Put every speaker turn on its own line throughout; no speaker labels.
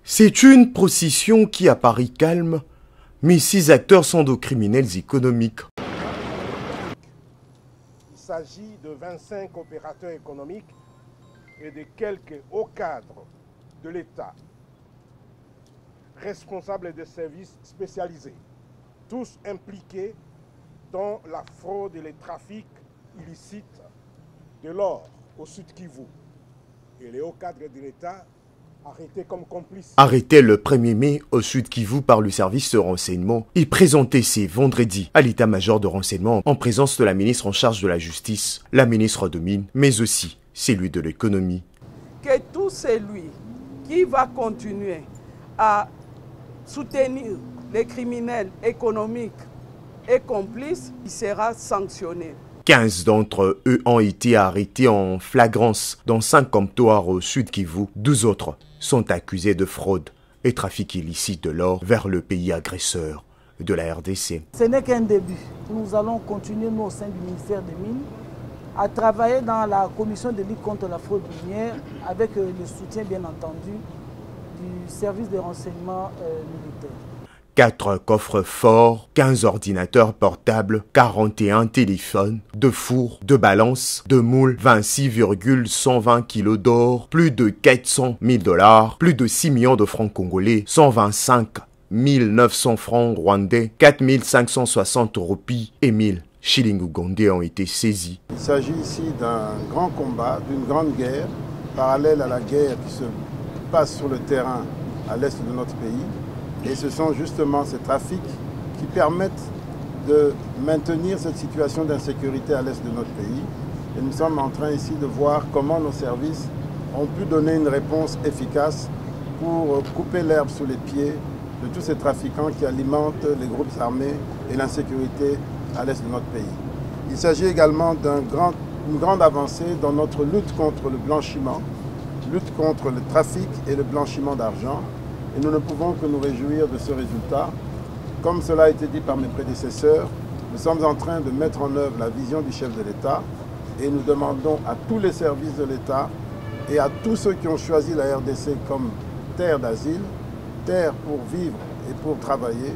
C'est une procession qui apparaît calme, mais ses acteurs sont de criminels économiques.
Il s'agit de 25 opérateurs économiques et de quelques hauts cadres de l'État, responsables de services spécialisés, tous impliqués dans la fraude et les trafics illicites de l'or au Sud Kivu. Et les hauts cadres de l'État arrêtés comme complices.
Arrêté le 1er mai au Sud Kivu par le service de renseignement, il présentait ces vendredis à l'état-major de renseignement en présence de la ministre en charge de la justice, la ministre de Mines, mais aussi celui de l'économie.
Que tout celui qui va continuer à soutenir les criminels économiques et complices, il sera sanctionné.
15 d'entre eux ont été arrêtés en flagrance dans 5 comptoirs au Sud Kivu. 12 autres sont accusés de fraude et trafic illicite de l'or vers le pays agresseur de la RDC.
Ce n'est qu'un début. Nous allons continuer, nous, au sein du ministère des Mines, à travailler dans la commission de lutte contre la fraude minière avec le soutien, bien entendu, du service de renseignement militaire.
4 coffres forts, 15 ordinateurs portables, 41 téléphones, 2 fours, 2 balances, 2 moules, 26,120 kilos d'or, plus de 400 000 $, plus de 6 millions de francs congolais, 125 900 francs rwandais, 4 560 roupies et 1000 shillings ougandais ont été saisis.
Il s'agit ici d'un grand combat, d'une grande guerre, parallèle à la guerre qui se passe sur le terrain à l'est de notre pays. Et ce sont justement ces trafics qui permettent de maintenir cette situation d'insécurité à l'est de notre pays. Et nous sommes en train ici de voir comment nos services ont pu donner une réponse efficace pour couper l'herbe sous les pieds de tous ces trafiquants qui alimentent les groupes armés et l'insécurité à l'est de notre pays. Il s'agit également d'une grande avancée dans notre lutte contre le blanchiment, lutte contre le trafic et le blanchiment d'argent. Et nous ne pouvons que nous réjouir de ce résultat. Comme cela a été dit par mes prédécesseurs, nous sommes en train de mettre en œuvre la vision du chef de l'État et nous demandons à tous les services de l'État et à tous ceux qui ont choisi la RDC comme terre d'asile, terre pour vivre et pour travailler,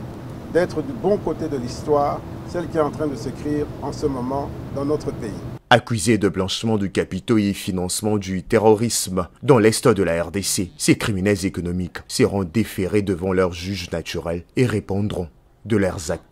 d'être du bon côté de l'histoire, celle qui est en train de s'écrire en ce moment dans notre pays.
Accusés de blanchiment de capitaux et financement du terrorisme dans l'est de la RDC, ces criminels économiques seront déférés devant leurs juges naturels et répondront de leurs actes.